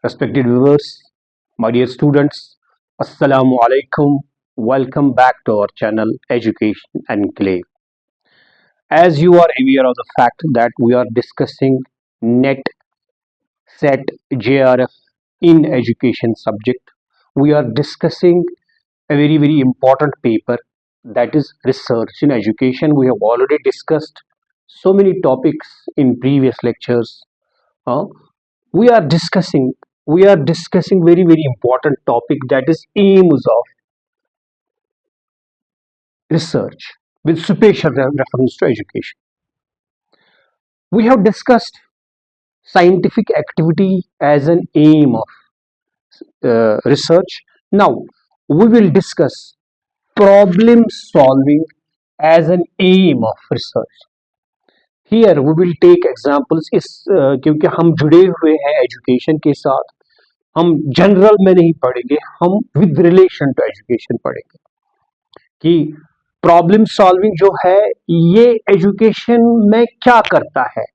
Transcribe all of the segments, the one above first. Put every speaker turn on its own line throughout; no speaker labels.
Respected viewers, my dear students, Assalamu alaikum. Welcome back to our channel Education Enclave. As you are aware of the fact that we are discussing NET, SET, JRF in education subject, we are discussing a very important paper, that is research in education. We have already discussed so many topics in previous lectures. Uh, we are discussing very important topic, that is aims of research with special reference to education. We have discussed scientific activity as an aim of research. Now we will discuss problem solving as an aim of research. Here we will take examples इस क्योंकि हम जुड़े हुए हैं education के साथ, हम general में नहीं पढ़ेंगे, हम विद रिलेशन टू एजुकेशन पढ़ेंगे कि प्रॉब्लम सॉल्विंग जो है ये एजुकेशन में क्या करता है,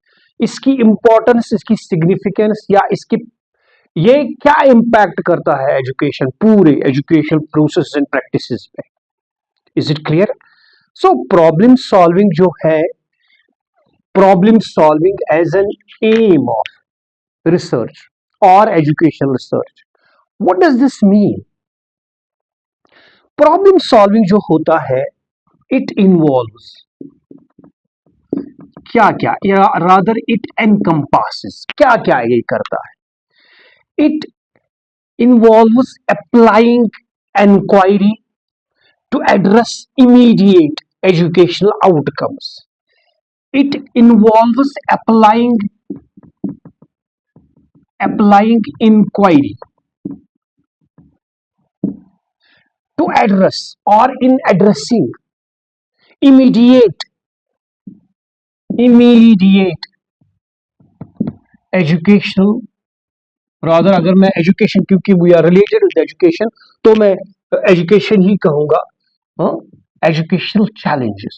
इसकी इंपॉर्टेंस, इसकी सिग्निफिकेंस या इसकी ये क्या इम्पैक्ट करता है एजुकेशन, पूरे एजुकेशन प्रोसेस एंड प्रैक्टिसेस में. Is it clear? So problem solving जो है, problem solving as an aim of research और education research. What does this mean? Problem solving जो होता है, इट इन्वॉल्व्स क्या क्या, या रादर इट एनकम्पासेस क्या क्या ये करता है. It involves applying enquiry to address immediate educational outcomes. It involves applying inquiry to address, or in addressing immediate educational, rather अगर मैं एजुकेशन, क्योंकि we are related with education, तो मैं एजुकेशन ही कहूंगा. Educational challenges.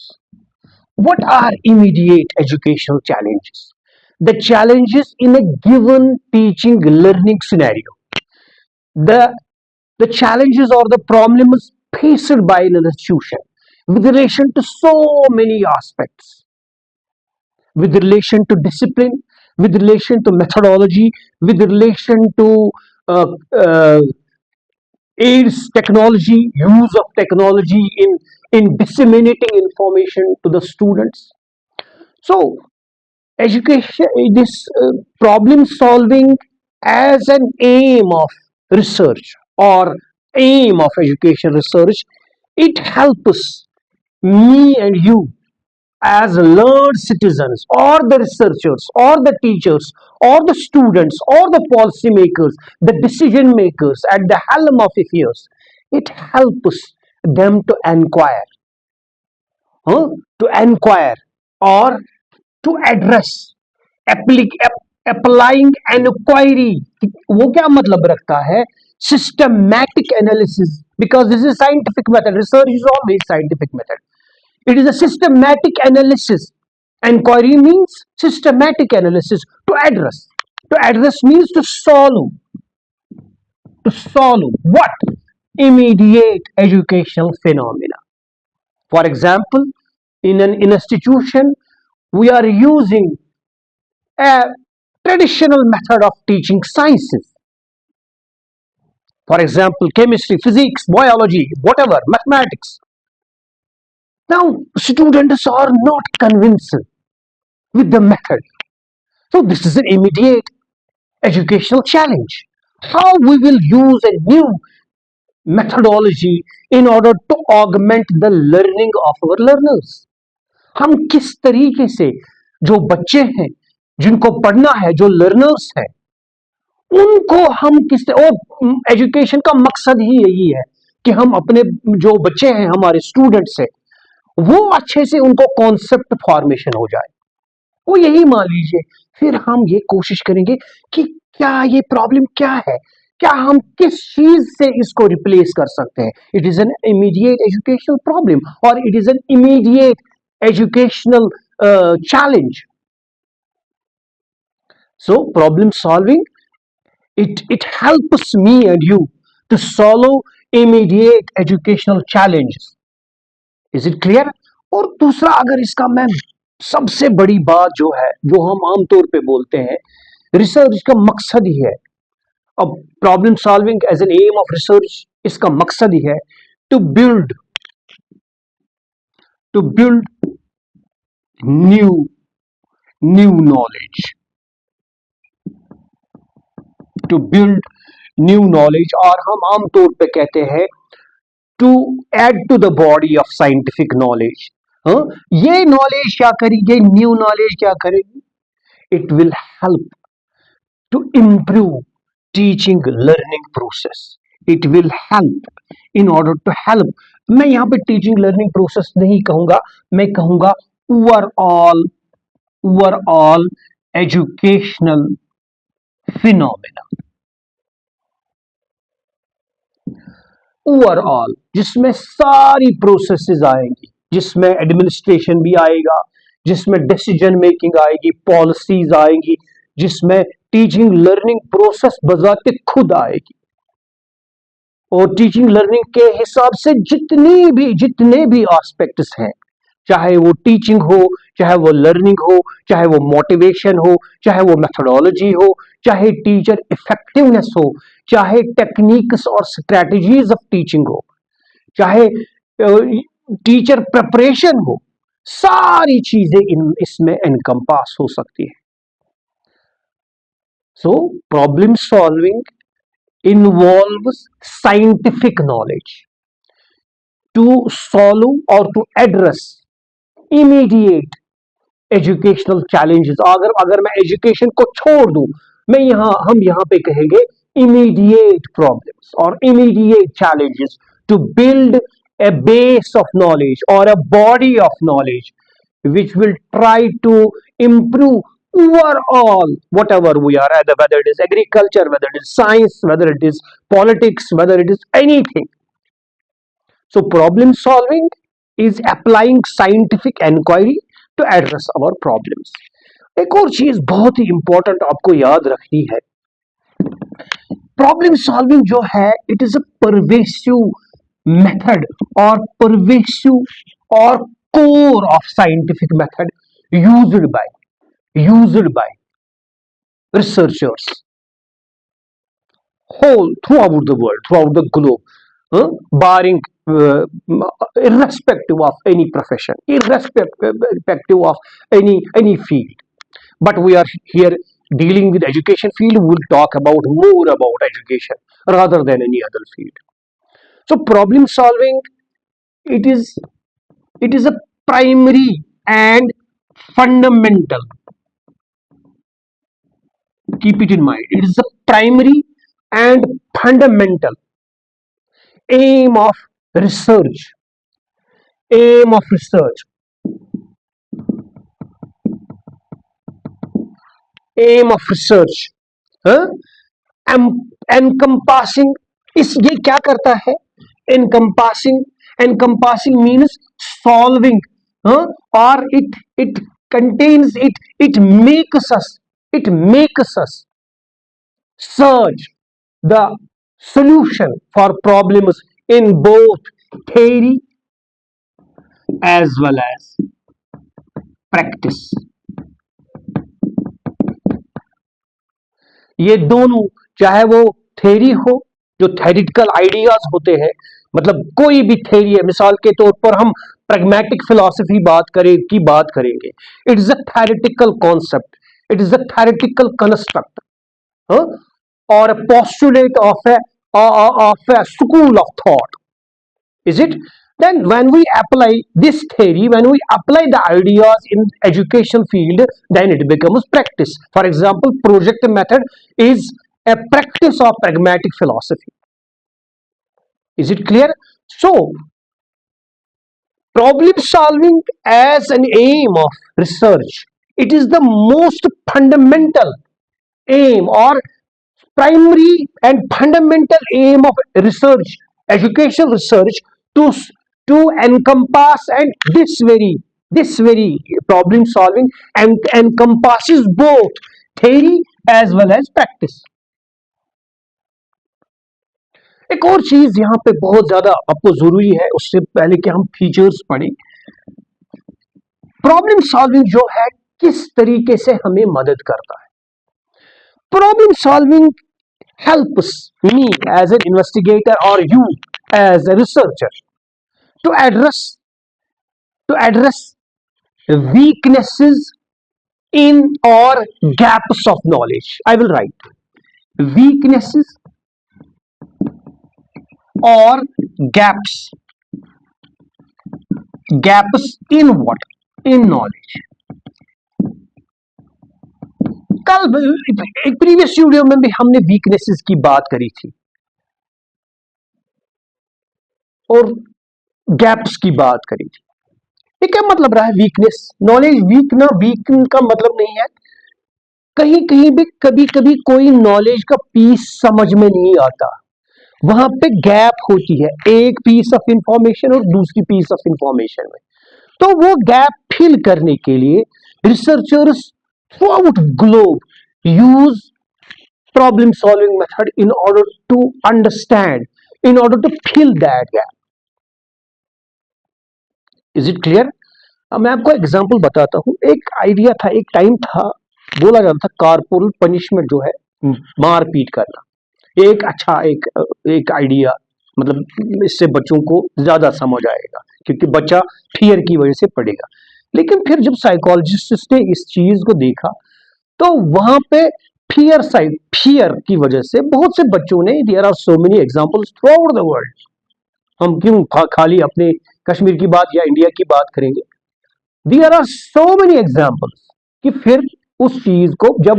What are immediate educational challenges? The challenges in a given teaching learning scenario. The challenges or the problems faced by an institution with relation to so many aspects, with relation to discipline, with relation to methodology, with relation to uh, uh, aids technology, use of technology in disseminating information to the students. So education, this problem solving as an aim of research or aim of education research, it helps me and you as learned citizens, or the researchers, or the teachers, or the students, or the policymakers, the decision makers at the helm of affairs. It helps them to inquire, to inquire or to address. Applying inquiry, वो क्या मतलब रखता है? Systematic analysis, because this is scientific method. Research is always scientific method. It is a systematic analysis. Inquiry means systematic analysis. To address. To address means to solve. To solve what? Immediate educational phenomena. For example, in an institution, we are using a traditional method of teaching sciences. For example, chemistry, physics, biology, whatever, mathematics. Now, students are not convinced with the method. So, this is an immediate educational challenge. How we will use a new methodology in order to augment the learning of our learners. हम किस तरीके से जो बच्चे हैं, जिनको पढ़ना है, जो लर्नर्स हैं, उनको हम किस, और एजुकेशन का मकसद ही यही है कि हम अपने जो बच्चे हैं, हमारे स्टूडेंट्स हैं, वो अच्छे से उनको कॉन्सेप्ट फॉर्मेशन हो जाए. वो यही मान लीजिए. फिर हम ये कोशिश करेंगे कि क्या ये प्रॉब्लम क्या है, क्या हम किस चीज से इसको रिप्लेस कर सकते हैं. It is an immediate educational problem और it is an immediate educational challenge. So problem solving It helps me and you to solve immediate educational challenges. Is it clear? और दूसरा, अगर इसका मैं सबसे बड़ी बात जो है, जो हम आमतौर पे बोलते हैं, रिसर्च का मकसद ही है, अब problem solving as an aim of research, इसका मकसद ही है to build new new knowledge, to build new knowledge, और हम आमतौर पे कहते हैं to add to the body of scientific knowledge. ये नॉलेज क्या करेगी, न्यू नॉलेज क्या करेगी? It will help to improve teaching learning process. It will help, in order to help, मैं यहां पे टीचिंग लर्निंग प्रोसेस नहीं कहूंगा, मैं कहूंगा ओवरऑल एजुकेशनल फिनोमेना, ओवरऑल, जिसमें सारी प्रोसेसेस आएंगी, जिसमें एडमिनिस्ट्रेशन भी आएगा, जिसमें डिसीजन मेकिंग आएगी, पॉलिसीज आएंगी, जिसमें टीचिंग लर्निंग प्रोसेस बजाते खुद आएगी, और टीचिंग लर्निंग के हिसाब से जितने भी एस्पेक्ट्स हैं, चाहे वो टीचिंग हो, चाहे वो लर्निंग हो, चाहे वो मोटिवेशन हो, चाहे वो मेथोडोलॉजी हो, चाहे टीचर इफेक्टिवनेस हो, चाहे टेक्निक्स और स्ट्रेटजीज ऑफ टीचिंग हो, चाहे टीचर प्रिपरेशन हो, सारी चीजें इसमें एनकम्पास हो सकती है। सो problem solving involves scientific knowledge to solve or to address immediate educational challenges। अगर मैं एजुकेशन को छोड़ दूं, हम यहां पे कहेंगे immediate problems or immediate challenges, to build a base of knowledge or a body of knowledge which will try to improve overall whatever we are, whether it is agriculture, whether it is science, whether it is politics, whether it is anything. So problem solving is applying scientific inquiry to address our problems. एक और चीज बहुत ही important आपको याद रखनी है, problem solving जो है, it is a pervasive method और परवेसिव और core of scientific method used by researchers whole throughout the world, throughout the globe, barring irrespective of any profession, irrespective of any field. But we are here dealing with education field. We will talk about more about education rather than any other field. So problem solving, it is a primary and fundamental, keep it in mind, it is the primary and fundamental aim of research, aim of research, aim of research, encompassing, इस ये क्या करता है, encompassing means solving, or it contains, it makes us search the solution for problems in both theory as well as practice. ये दोनों, चाहे वो theory हो, जो थ्योरेटिकल आइडियाज होते हैं, मतलब कोई भी थ्योरी है, मिसाल के तौर पर हम प्रैग्मेटिक फिलॉसफी बात करेंगे, it is a theoretical concept, it is a theoretical construct, or a postulate of a school of thought, is it? Then when we apply this theory, when we apply the ideas in education field, then it becomes practice. For example, project method is a practice of pragmatic philosophy. Is it clear? So problem solving as an aim of research, it is the most fundamental aim or primary and fundamental aim of research, educational research, to encompass, and this very problem solving and encompasses both theory as well as practice. एक और चीज यहाँ पे बहुत ज्यादा आपको जरूरी है, उससे पहले कि हम फीचर्स पढ़ें, प्रॉब्लम सॉल्विंग जो है किस तरीके से हमें मदद करता है। Problem solving helps me as an investigator or you as a researcher to address weaknesses in or gaps of knowledge. I will write weaknesses or gaps in what? In knowledge. कल एक प्रीवियस वीडियो में भी हमने weaknesses की बात करी थी और गैप्स की बात करी थी। ये क्या मतलब रहा है वीकनेस? नॉलेज वीक का मतलब नहीं है, कहीं कहीं भी कभी कभी कोई नॉलेज का पीस समझ में नहीं आता, वहां पे गैप होती है एक पीस ऑफ इंफॉर्मेशन और दूसरी पीस ऑफ इंफॉर्मेशन में। तो वो गैप फिल करने के लिए researchers throughout globe use problem solving method in order to understand, in order to fill that gap. Is it clear? अब मैं आपको एग्जांपल बताता हूं। एक आइडिया था, एक टाइम था, बोला जाता था कॉर्पोरल पनिशमेंट जो है मारपीट करना, एक अच्छा एक आइडिया, मतलब इससे बच्चों को ज्यादा समझ आएगा क्योंकि बच्चा फियर की वजह से पढ़ेगा। लेकिन फिर जब साइकोलॉजिस्ट ने इस चीज को देखा तो वहां पे फियर की वजह से बहुत से बच्चों ने, there are so many examples throughout the world, हम क्यों खाली अपने कश्मीर की बात या इंडिया की बात करेंगे, there are so many examples कि फिर उस चीज को जब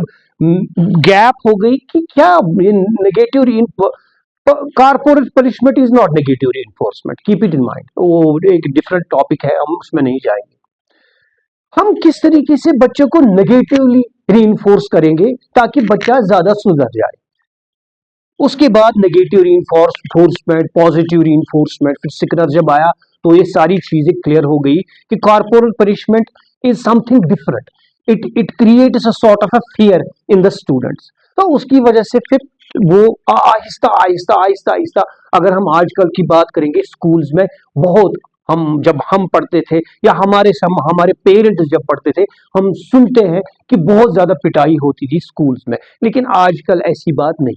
गैप हो गई कि क्या negative corporate punishment is not negative reinforcement, keep it in mind, वो एक डिफरेंट टॉपिक है, हम उसमें नहीं जाएंगे। हम किस तरीके से बच्चों को नेगेटिवली रीइंफोर्स करेंगे ताकि बच्चा ज्यादा सुधर जाए। उसके बाद नेगेटिव रीइंफोर्समेंट, पॉजिटिव रीइंफोर्समेंट, फिर सिकनर जब आया तो ये सारी चीजें क्लियर हो गई कि corporal punishment is something different, it creates a sort of a fear in the students. तो उसकी वजह से फिर वो आहिस्ता आहिस्ता आहिस्ता आहिस्ता, अगर हम आजकल की बात करेंगे स्कूल्स में, बहुत जब हम पढ़ते थे या हमारे पेरेंट्स जब पढ़ते थे, हम सुनते हैं कि बहुत ज्यादा पिटाई होती थी स्कूल्स में, लेकिन आजकल ऐसी बात नहीं।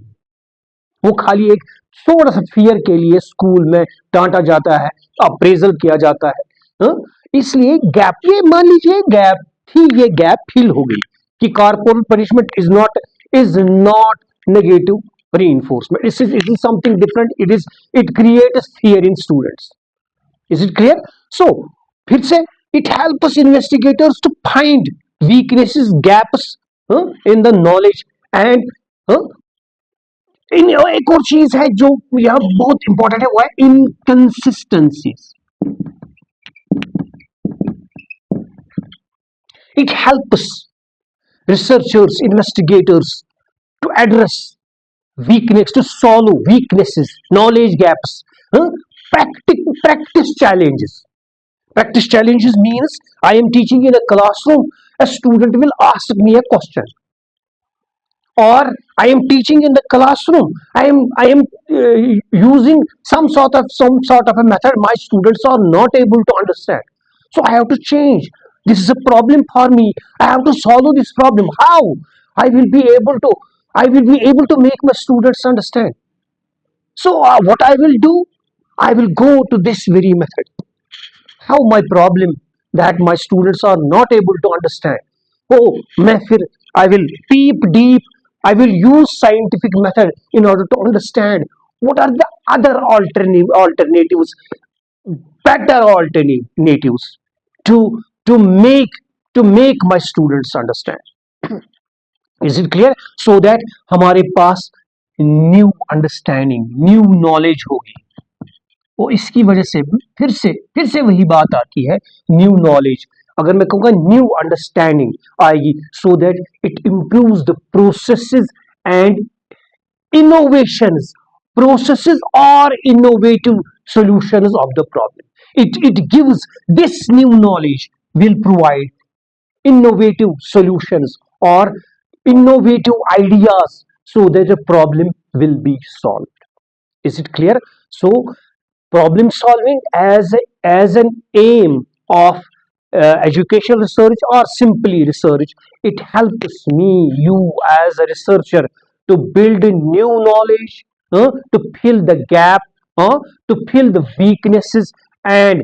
वो खाली एक थोड़ा सा फियर के लिए स्कूल में डांटा जाता है, अप्रेजल किया जाता है। हाँ? इसलिए गैप, ये मान लीजिए गैप थी, ये गैप फिल हो गई कि corporal punishment is not negative reinforcement, it is something different, it creates fear in students. Is it clear? So फिर से it helps investigators to find weaknesses, gaps in the knowledge and एक और चीज है जो यहाँ बहुत इंपॉर्टेंट है, वो है inconsistencies. It helps researchers, investigators to address weakness, to solve weaknesses, knowledge gaps, practice challenges. Practice challenges means I am teaching in a classroom, a student will ask me a question, or I am teaching in the classroom, I am using some sort of a method my students are not able to understand, so I have to change. This is a problem for me, I have to solve this problem. How I will be able to make my students understand? So what I will do, I will go to this very method. How my problem that my students are not able to understand, oh मैं फिर I will peep deep, I will use scientific method in order to understand what are the other alternatives, better alternatives to make my students understand. Is it clear? So that हमारे पास new understanding, new knowledge होगी। वो इसकी वजह से फिर से वही बात आती है, न्यू नॉलेज, अगर मैं कहूँगा न्यू अंडरस्टैंडिंग आएगी, so that it improves the processes and innovations, processes or innovative solutions of the problem. It gives this new knowledge will provide innovative solutions or innovative ideas so that the problem will be solved. Is it clear? So problem solving as an aim of educational research or simply research, it helps me, you as a researcher, to build new knowledge, to fill the gap, to fill the weaknesses, and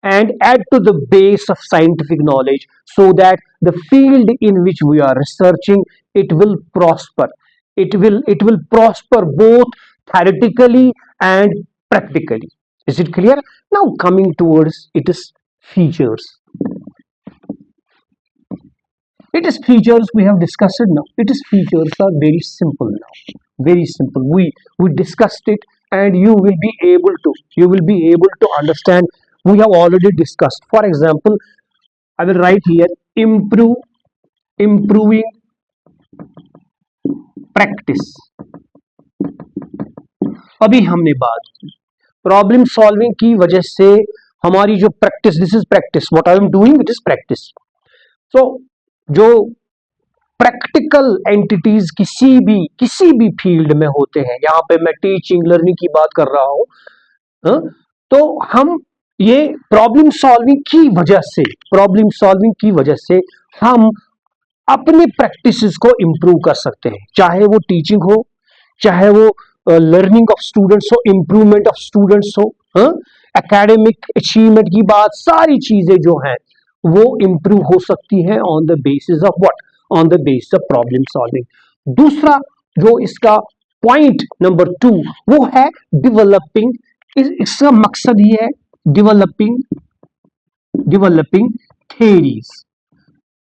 add to the base of scientific knowledge, so that the field in which we are researching, it will prosper. It will prosper both theoretically and practically. Is it clear? Now coming towards its features. Its features we have discussed now. Its features are very simple now. Very simple. We discussed it, and you will be able to understand. We have already discussed. For example, I will write here improving practice. अभी हमने बात की problem solving की वजह से हमारी जो practice, this is practice, what I am doing, it is practice. So जो प्रैक्टिकल एंटिटीज किसी भी फील्ड में होते हैं, यहाँ पे मैं टीचिंग लर्निंग की बात कर रहा हूं, तो हम ये प्रॉब्लम सॉल्विंग की वजह से हम अपने प्रैक्टिसेस को इंप्रूव कर सकते हैं, चाहे वो टीचिंग हो, चाहे वो लर्निंग ऑफ स्टूडेंट्स हो, इंप्रूवमेंट ऑफ स्टूडेंट्स हो, एकेडमिक अचीवमेंट की बात, सारी चीजें जो हैं वो इंप्रूव हो सकती है on the basis of what, on the basis of problem solving. दूसरा जो इसका पॉइंट नंबर 2 वो है डेवलपिंग. इसका मकसद ये है डेवलपिंग थेरीज.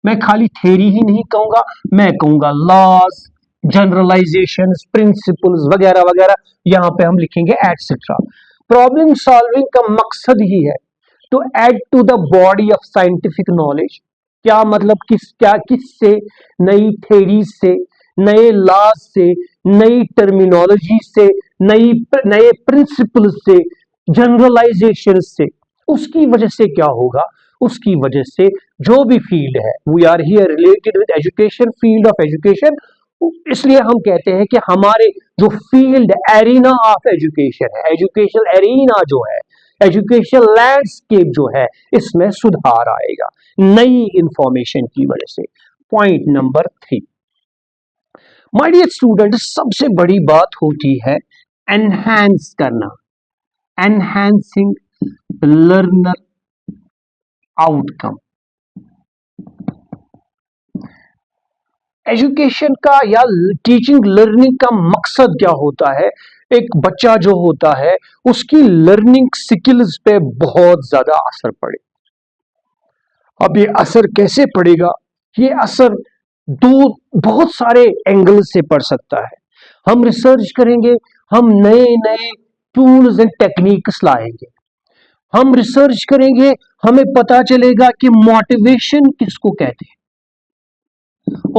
मैं खाली थेरी ही नहीं कहूंगा, मैं कहूंगा लॉज, जनरलाइजेशन, प्रिंसिपल्स वगैरह वगैरह, यहां पे हम लिखेंगे एटसेट्रा. प्रॉब्लम सॉल्विंग का मकसद ही है to add to the body of scientific knowledge. क्या मतलब, किससे? नई थेरीज से, नए लॉज से, नई टर्मिनोलॉजी से, नए प्रिंसिपल्स से, जनरलाइजेशन से. उसकी वजह से क्या होगा? उसकी वजह से जो भी फील्ड है, we are here related with education, field of education, इसलिए हम कहते हैं कि हमारे जो फील्ड एरिना ऑफ एजुकेशन है, एजुकेशन एरिना जो है, एजुकेशन लैंडस्केप जो है, इसमें सुधार आएगा नई इंफॉर्मेशन की वजह से. Point number 3, my dear student, सबसे बड़ी बात होती है एनहांस करना, एनहांसिंग लर्नर आउटकम. एजुकेशन का या टीचिंग लर्निंग का मकसद क्या होता है? एक बच्चा जो होता है उसकी लर्निंग स्किल्स पे बहुत ज्यादा असर पड़े. अब ये असर कैसे पड़ेगा? ये असर बहुत सारे एंगल से पड़ सकता है. हम रिसर्च करेंगे, हम नए नए टूल्स एंड टेक्निक्स लाएंगे, हम रिसर्च करेंगे, हमें पता चलेगा कि मोटिवेशन किसको कहते हैं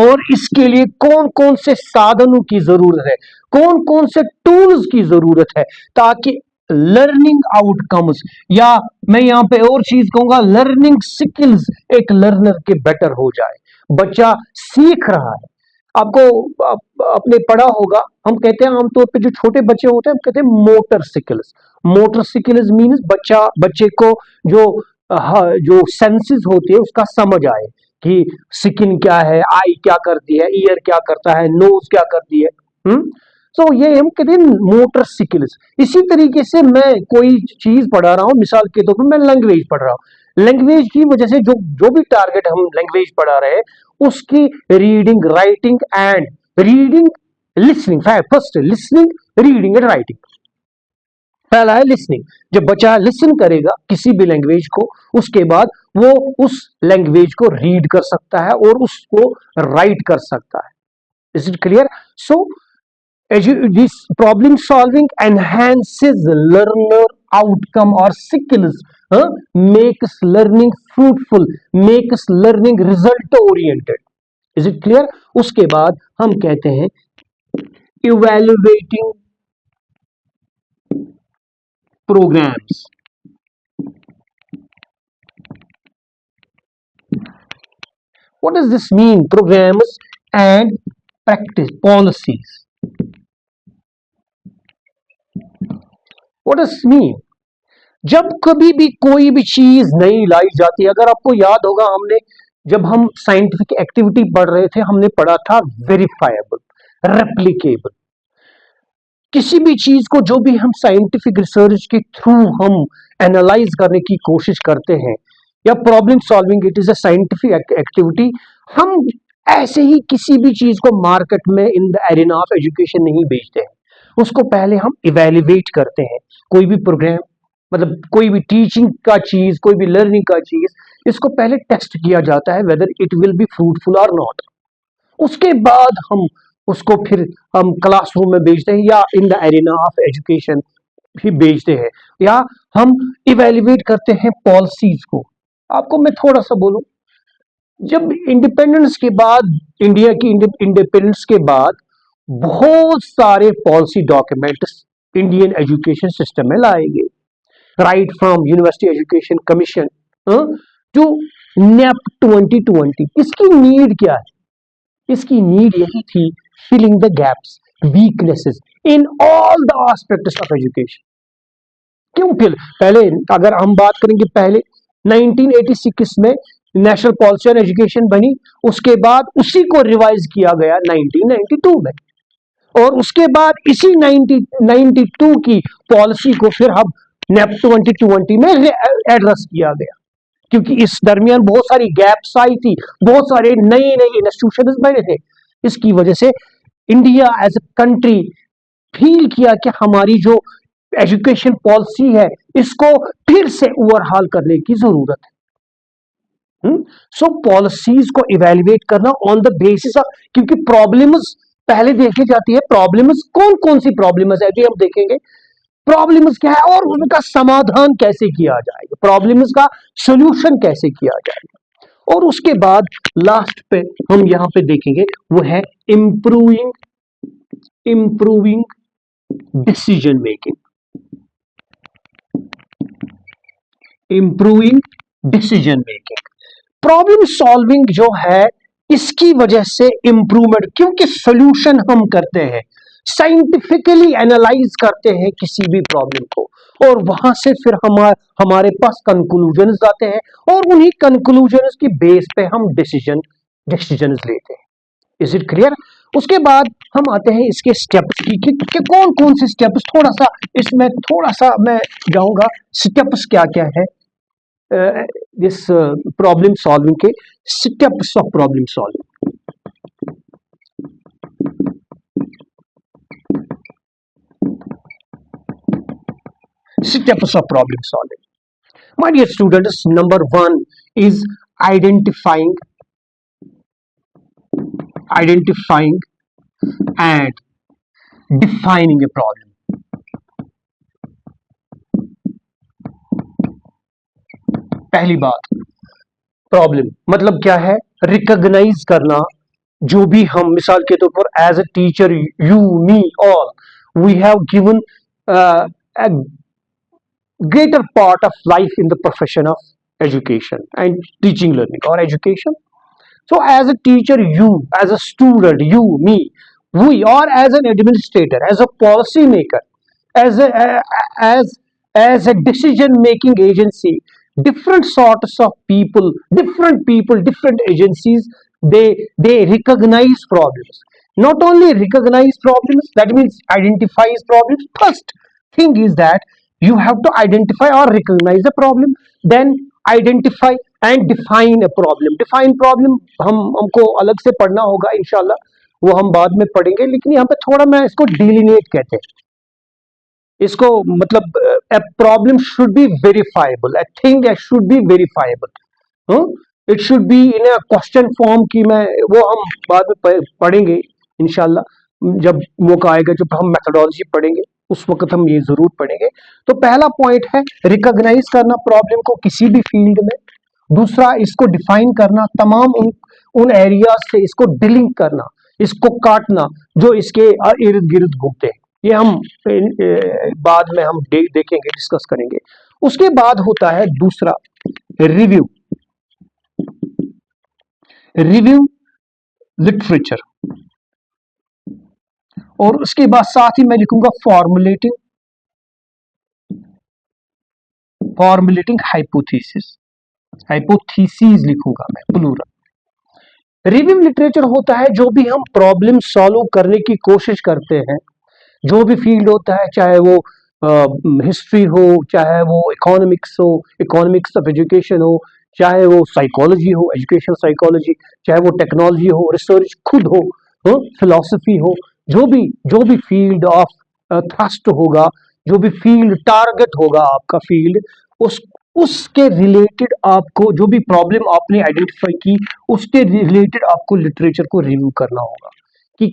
और इसके लिए कौन कौन से साधनों की जरूरत है, कौन कौन से टूल्स की जरूरत है, ताकि लर्निंग आउटकम्स, या मैं यहां पे और चीज कहूंगा, लर्निंग स्किल्स एक लर्नर के बेटर हो जाए. बच्चा सीख रहा है. आपको आपने पढ़ा होगा, हम कहते हैं आमतौर पे जो छोटे बच्चे होते हैं, हम कहते हैं motor skills. Motor skills means बच्चे को जो सेंसेस होती है उसका समझ आए कि स्किन क्या है, आई क्या करती है, ईयर क्या करता है, नोज क्या करती है. सो ये हम कहते हैं मोटर स्किल्स. इसी तरीके से मैं कोई चीज पढ़ा रहा हूं, मिसाल के तौर पर मैं लैंग्वेज पढ़ रहा हूं, लैंग्वेज की वजह से जो भी टारगेट हम लैंग्वेज पढ़ा रहे हैं उसकी reading, writing and reading, listening, first listening, reading and writing. पहला है लिसनिंग. जब बच्चा लिसन करेगा किसी भी लैंग्वेज को, उसके बाद वो उस लैंग्वेज को रीड कर सकता है और उसको राइट कर सकता है. Is it clear? So this problem solving enhances learner outcome or skills, makes learning fruitful, makes learning result oriented. Is it clear? उसके बाद हम कहते हैं evaluating programs. What does this mean? Programs and practice policies. What does mean? जब कभी भी कोई भी चीज नई लाई जाती है, अगर आपको याद होगा, हमने जब हम साइंटिफिक एक्टिविटी पढ़ रहे थे हमने पढ़ा था वेरीफाएबल, रेप्लिकेबल। किसी भी चीज को जो भी हम साइंटिफिक रिसर्च के थ्रू हम एनालाइज करने की कोशिश करते हैं, या problem solving, it is a scientific activity. हम ऐसे ही किसी भी चीज को मार्केट में in the arena of education नहीं बेचते हैं, उसको पहले हम इवेल्युएट करते हैं। कोई भी प्रोग्राम, मतलब कोई भी टीचिंग का चीज, कोई भी लर्निंग का चीज, इसको पहले टेस्ट किया जाता है whether it will be fruitful और नॉट। उसके बाद हम उसको फिर हम क्लासरूम में बेचते हैं या in the arena of education भी बेचते हैं, या हम इवेल्युएट करते हैं पॉलिसीज को। आपको मैं थोड़ा सा बोलूं, जब इंडिपेंडेंस के बाद, इंडिया की इंडिपेंडेंस के बाद बहुत सारे policy documents Indian education system में लाए गए, right from university education commission to NEP 2020। इसकी नीड क्या है? इसकी नीड यही थी, filling the gaps, weaknesses in all the aspects of education. क्यों फिल? पहले अगर हम बात करेंगे, पहले 1986 में नेशनल पॉलिसी ऑन एजुकेशन बनी, उसके बाद उसी को रिवाइज किया गया 1992 में, और उसके बाद इसी 1992 की पॉलिसी को फिर हम नेप 2020 में एड्रेस किया गया, क्योंकि इस दरमियान बहुत सारी गैप्स आई थी, बहुत सारे नए नए इंस्टीट्यूशन बने थे। इसकी वजह से India as a country feel किया कि हमारी जो एजुकेशन पॉलिसी है इसको फिर से ओवरहाल करने की जरूरत है। सो पॉलिसीज को इवेल्युएट करना ऑन द बेसिस ऑफ, क्योंकि प्रॉब्लम्स पहले देखी जाती है, प्रॉब्लम्स कौन कौन सी प्रॉब्लम्स है अभी हम देखेंगे, प्रॉब्लम्स क्या है और उनका समाधान कैसे किया जाएगा, प्रॉब्लम्स का सॉल्यूशन कैसे किया जाएगा, और उसके बाद लास्ट पे हम यहां पे देखेंगे वो है improving improving decision making, improving decision making. Problem solving जो है, इसकी वजह से इंप्रूवमेंट, क्योंकि सॉल्यूशन हम करते हैं, साइंटिफिकली एनालाइज करते हैं किसी भी प्रॉब्लम को, और वहां से फिर हमारे पास कंक्लूजन्स आते हैं, और उन्हीं कंक्लूजन्स की बेस पे हम डिसीजंस लेते हैं। Is it clear? उसके बाद हम आते हैं इसके स्टेप्स की, कि कौन कौन से स्टेप्स, थोड़ा सा इसमें थोड़ा सा मैं जाऊंगा, स्टेप्स क्या क्या है दिस प्रॉब्लम सॉल्विंग के, steps of problem solving. Steps of problem solving. My dear students, number one is identifying and defining a problem. पहली बात, प्रॉब्लम मतलब क्या है? रिकॉग्नाइज करना, जो भी हम, मिसाल के तौर पर as a teacher, you, me, all, we have given a greater part of life in the profession of education and teaching, learning, or education. So as a teacher, you, as a student, you, me, we, or as an administrator, as a policy maker, as a decision making agency, different sorts of people, different agencies, they recognize problems. Not only recognize problems, that means identifies problems. First thing is that you have to identify or recognize the problem, then identify and define a problem. Define problem हमको अलग से पढ़ना होगा इंशाल्लाह, वो हम बाद में पढ़ेंगे, लेकिन यहाँ पे थोड़ा मैं इसको डिलिनेट कहते हैं, इसको मतलब a problem should be verifiable, a thing should be verifiable, it should be in a question form की, मैं वो हम बाद में पढ़ेंगे इंशाल्लाह, जब मौका आएगा, जब हम मेथोडोलॉजी पढ़ेंगे उस वक्त हम ये जरूर पढ़ेंगे। तो पहला पॉइंट है रिकॉग्नाइज करना प्रॉब्लम को किसी भी फील्ड में। दूसरा, इसको डिफाइन करना, तमाम उन एरियाज से इसको डिलिंक करना, इसको काटना जो इसके इर्द गिर्द घूमते हैं। ये हम बाद में हम देखेंगे, डिस्कस करेंगे। उसके बाद होता है दूसरा, रिव्यू लिटरेचर, और उसके बाद साथ ही मैं लिखूंगा फॉर्मुलेटिंग फॉर्मुलेटिंग हाइपोथेसिस, हाइपोथेसिस लिखूंगा मैं प्लूरल। रिव्यू लिटरेचर होता है जो भी हम प्रॉब्लम सॉल्व करने की कोशिश करते हैं, जो भी फील्ड होता है, चाहे वो हिस्ट्री हो, चाहे वो इकोनॉमिक्स हो, इकोनॉमिक्स ऑफ एजुकेशन हो, चाहे वो साइकोलॉजी हो, एजुकेशन साइकोलॉजी, चाहे वो टेक्नोलॉजी हो, रिसर्च खुद हो, फिलॉसफी हो, जो भी फील्ड ऑफ थ्रस्ट होगा, जो भी फील्ड टारगेट होगा आपका फील्ड, उस उसके रिलेटेड आपको जो भी प्रॉब्लम आपने आइडेंटिफाई की, उसके रिलेटेड आपको लिटरेचर को रिव्यू करना होगा कि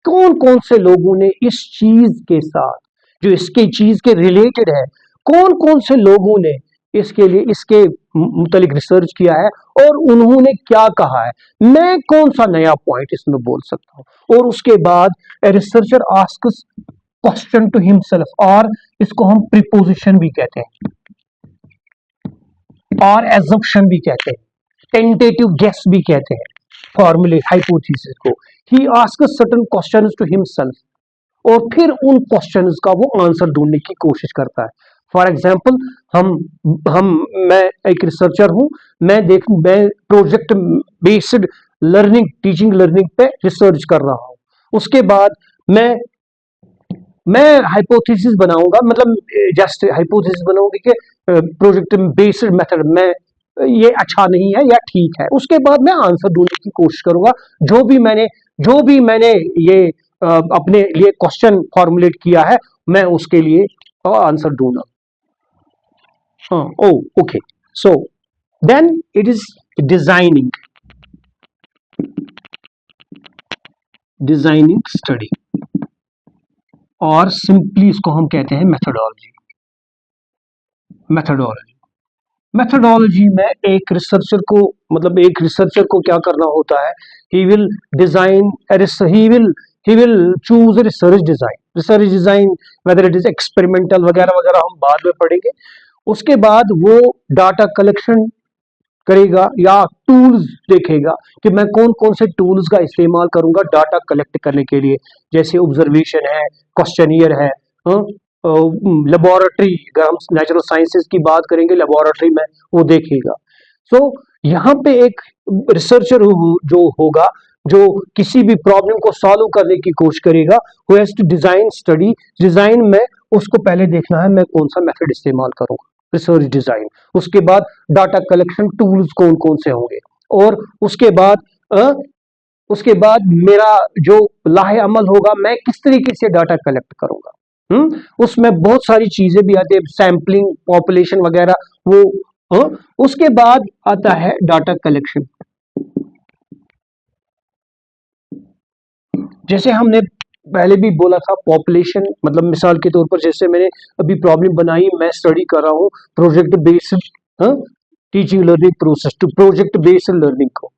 कौन कौन से लोगों ने इस चीज के साथ, जो इसके चीज के रिलेटेड है, कौन कौन से लोगों ने इसके लिए इसके मुतालिक रिसर्च किया है और उन्होंने क्या कहा है, मैं कौन सा नया पॉइंट इसमें बोल सकता हूं। और उसके बाद researcher asks question to himself, और इसको हम प्रीपोजिशन भी कहते हैं और एजम्पशन भी कहते हैं, टेंटेटिव गेस भी कहते हैं, फॉर्मूले हाइपोथेसिस को। He asks certain questions to himself और फिर उन क्वेश्चंस का वो आंसर ढूंढने की कोशिश करता है। फॉर एग्जाम्पल, हम मैं एक रिसर्चर हूं, मैं project based learning, teaching learning पे रिसर्च कर रहा हूं। उसके बाद मैं हाइपोथेसिस बनाऊंगा, मतलब जस्ट हाइपोथेसिस बनाऊंगी कि प्रोजेक्ट बेस्ड मेथड में ये अच्छा नहीं है या ठीक है। उसके बाद मैं आंसर ढूंढने की कोशिश करूंगा, जो भी मैंने ये अपने लिए क्वेश्चन फॉर्मुलेट किया है, मैं उसके लिए आंसर ढूंढा। Oh okay, so then it is designing study, और सिंपली इसको हम कहते हैं मेथोडोलॉजी। मेथोडोलॉजी में एक रिसर्चर को, मतलब एक रिसर्चर को क्या करना होता है, he will design, he will choose research design whether it is experimental वगैरह वगैरह हम बाद में पढ़ेंगे। उसके बाद वो डाटा कलेक्शन करेगा या टूल्स देखेगा कि मैं कौन कौन से टूल्स का इस्तेमाल करूंगा डाटा कलेक्ट करने के लिए, जैसे ऑब्जर्वेशन है, क्वेश्चनियर है, लेबोरेटरी, अगर हम नेचुरल साइंसेज की बात करेंगे लेबोरेटरी में वो देखेगा। सो यहाँ पे एक रिसर्चर जो होगा, जो किसी भी प्रॉब्लम को सॉल्व करने की कोशिश करेगा, who has to design study. Design में उसको पहले देखना है मैं कौन सा मेथड इस्तेमाल करूंगा, रिसर्च डिजाइन। उसके बाद डाटा कलेक्शन टूल्स कौन कौन से होंगे, और उसके बाद मेरा जो लाहे अमल होगा, मैं किस तरीके से डाटा कलेक्ट करूंगा। उसमें बहुत सारी चीजें भी आती है, सैम्पलिंग, पॉपुलेशन वगैरह, वो उसके बाद आता है डाटा कलेक्शन। जैसे हमने पहले भी बोला था, पॉपुलेशन मतलब मिसाल के तौर पर, जैसे मैंने अभी प्रॉब्लम बनाई, मैं स्टडी कर रहा हूँ project based teaching learning process to project based learning को।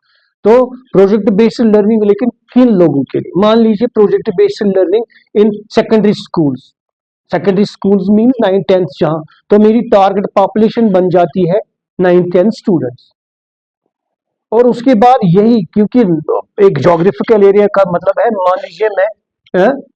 तो प्रोजेक्ट बेस्ड लर्निंग लेकिन किन लोगों के लिए, मान लीजिए project based learning in secondary schools mean 9th-10th, जहां तो मेरी टारगेट पॉपुलेशन बन जाती है 9th-10th स्टूडेंट्स। और उसके बाद यही, क्योंकि एक जोग्राफिकल एरिया का मतलब है, मान लीजिए मैं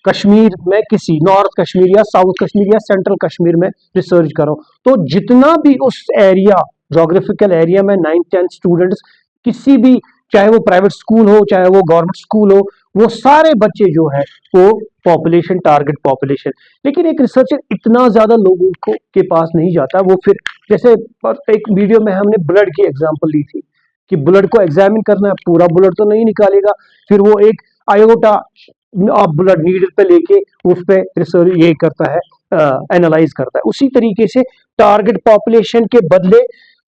कश्मीर में, किसी नॉर्थ कश्मीर या साउथ कश्मीर या सेंट्रल कश्मीर में रिसर्च कर रहा हूं, तो जितना भी उस एरिया, जोग्राफिकल एरिया में 9th-10th स्टूडेंट्स, किसी भी, चाहे वो प्राइवेट स्कूल हो चाहे वो गवर्नमेंट स्कूल हो, वो सारे बच्चे जो है वो पॉपुलेशन, टारगेट पॉपुलेशन। लेकिन एक रिसर्चर इतना ज्यादा लोगों को के पास नहीं जाता, वो फिर जैसे एक वीडियो में हमने ब्लड की एग्जांपल ली थी कि ब्लड को एग्जामिन करना है, पूरा ब्लड तो नहीं निकालेगा, फिर वो एक आयोटा आप ब्लड नीडल पे लेके उस पे रिसर्च ये करता है, एनालाइज करता है। उसी तरीके से टारगेट पॉपुलेशन के बदले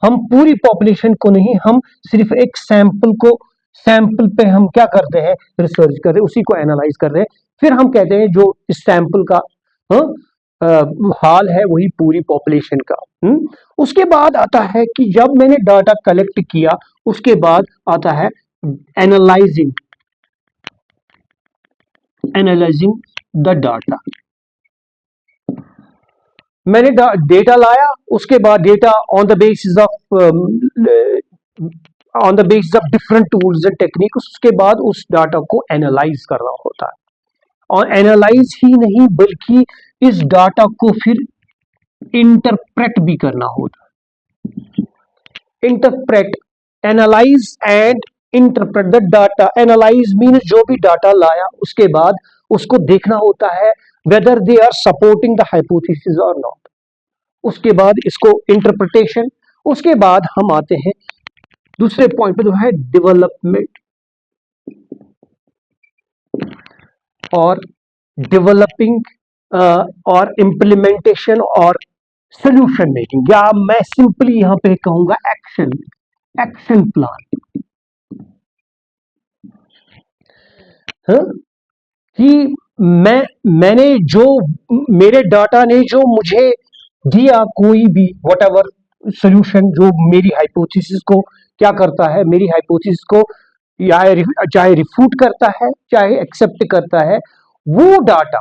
हम पूरी पॉपुलेशन को नहीं, हम सिर्फ एक सैंपल पे हम क्या करते हैं, रिसर्च कर रहे हैं, उसी को एनालाइज कर रहे हैं। फिर हम कहते हैं जो इस सैंपल का हाल है वही पूरी पॉपुलेशन का। उसके बाद आता है कि जब मैंने डाटा कलेक्ट किया, उसके बाद आता है एनालाइजिंग द डाटा। मैंने डेटा लाया, उसके बाद data on the basis of different tools and technique, उसके बाद उस डाटा को एनालाइज करना होता है। और एनालाइज ही नहीं बल्कि इस डाटा को फिर इंटरप्रेट भी करना होता है। Interpret, analyse and interpret the data. Analyse mean जो भी डाटा लाया उसके बाद उसको देखना होता है whether they are supporting the hypothesis और नॉट। उसके बाद इसको इंटरप्रिटेशन। उसके बाद हम आते हैं दूसरे पॉइंट पे जो है डेवलपमेंट और डेवलपिंग और इम्प्लीमेंटेशन और सोल्यूशन मेकिंग, या मैं सिंपली यहां पे कहूंगा एक्शन, एक्शन प्लान। कि मैंने जो मेरे डाटा ने जो मुझे दिया कोई भी व्हाटएवर सोल्यूशन जो मेरी हाइपोथेसिस को क्या करता है, मेरी हाइपोथेसिस को या चाहे रिफ्यूट करता है चाहे एक्सेप्ट करता है, वो डाटा,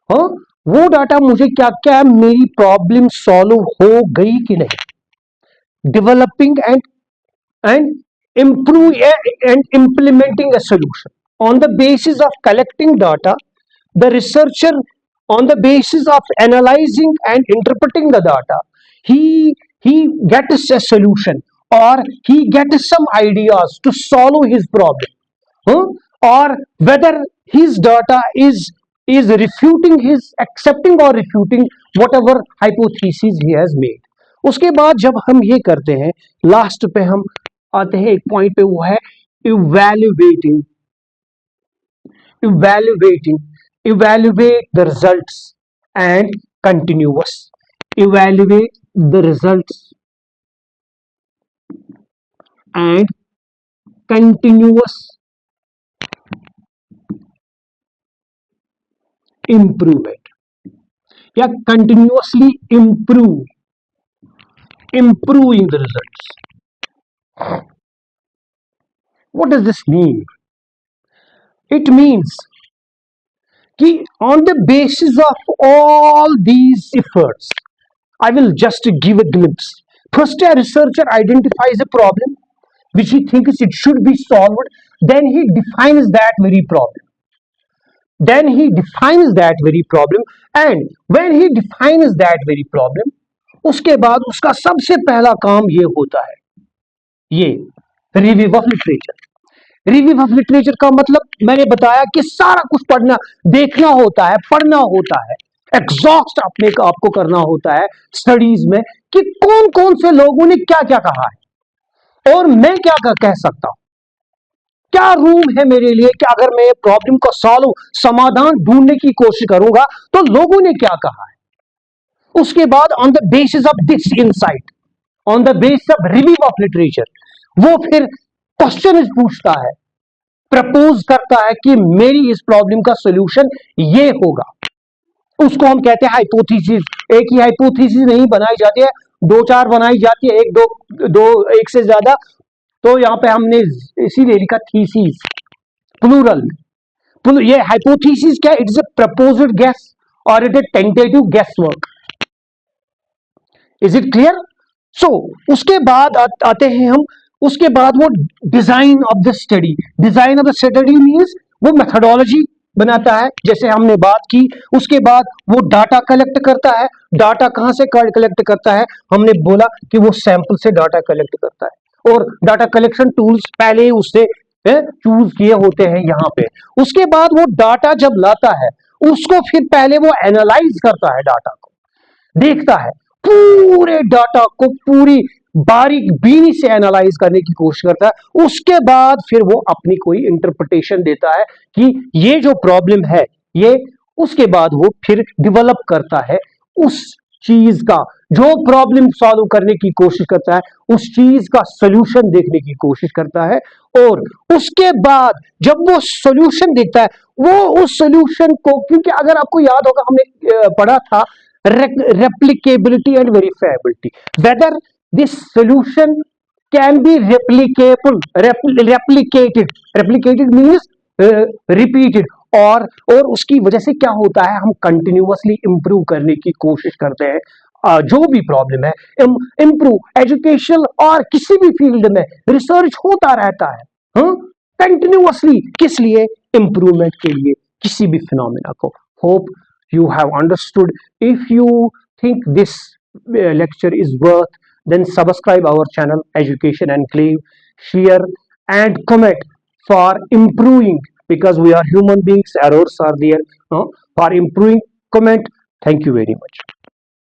हाँ, वो डाटा मुझे क्या क्या मेरी प्रॉब्लम सॉल्व हो गई कि नहीं। Developing and improve and implementing a solution on the basis of collecting data. The researcher, on the basis of analyzing and interpreting the data, he gets a solution or he gets some ideas to solve his problem, huh? Or whether his data is refuting his accepting or refuting whatever hypothesis he has made. उसके बाद जब हम ये करते हैं, last पे हम आते हैं एक पॉइंट पे, वो है evaluating. Evaluating, evaluate the results and continuous, evaluate the results and continuous improvement, या continuously improving the results. What does this mean? It means कि on the basis of all these efforts, I will just give a glimpse. First, a researcher identifies a problem which he thinks it should be solved. Then he defines that very problem. And when he defines that very problem, उसके बाद उसका सबसे पहला काम ये होता है, ये review of literature. Review of literature का मतलब मैंने बताया कि सारा कुछ पढ़ना, देखना होता है, पढ़ना होता है, एग्जॉस्ट अपने को आपको करना होता है स्टडीज में कि कौन कौन से लोगों ने क्या क्या कहा है और मैं क्या कह सकता हूं, क्या रूम है मेरे लिए कि अगर मैं प्रॉब्लम को सॉल्व, समाधान ढूंढने की कोशिश करूंगा तो लोगों ने क्या कहा है। उसके बाद on the basis of this insight, on the basis of review of literature, वो फिर क्वेश्चन पूछता है, प्रपोज करता है कि मेरी इस प्रॉब्लम का सॉल्यूशन ये होगा। उसको हम कहते हैं हाइपोथेसिस। एक ही हाइपोथेसिस नहीं बनाई जाती है, दो चार बनाई जाती है, एक से ज्यादा। तो यहां पे हमने इसीलिए लिखा थीसिस प्लूरल में। ये हाइपोथेसिस क्या, it is a proposed guess और it is tentative guess work. Is it clear? So उसके बाद आते हैं हम, उसके बाद वो design of the study. Design of the study means वो मेथोडोलॉजी बनाता है, जैसे हमने बात की। उसके बाद वो डाटा कलेक्ट करता है। डाटा कहां से कलेक्ट करता है? हमने बोला कि वो सैंपल से डाटा कलेक्ट करता है और डाटा कलेक्शन टूल्स पहले ही उससे चूज किए होते हैं यहां पे। उसके बाद वो डाटा जब लाता है उसको फिर पहले वो एनालाइज करता है, डाटा को देखता है, पूरे डाटा को पूरी बारीक बीनी से एनालाइज करने की कोशिश करता है। उसके बाद फिर वो अपनी कोई इंटरप्रिटेशन देता है कि ये जो प्रॉब्लम है ये, उसके बाद वो फिर डेवलप करता है उस चीज का, जो प्रॉब्लम सॉल्व करने की कोशिश करता है उस चीज का सॉल्यूशन देखने की कोशिश करता है। और उसके बाद जब वो सॉल्यूशन देता है, वो उस सॉल्यूशन को, क्योंकि अगर आपको याद होगा हमने पढ़ा था replicability and verifiability, whether this solution can be replicable, replicated means repeated, और उसकी वजह से क्या होता है, हम कंटिन्यूअसली इंप्रूव करने की कोशिश करते हैं। जो भी प्रॉब्लम है, इंप्रूव एजुकेशन और किसी भी फील्ड में रिसर्च होता रहता है कंटिन्यूअसली, किस लिए? इंप्रूवमेंट के लिए, किसी भी फिनोमेना को। Hope you have understood. If you think this lecture is worth then subscribe our channel Education Enclave, share and comment for improving, because we are human beings, errors are there. For improving, comment. Thank you very much.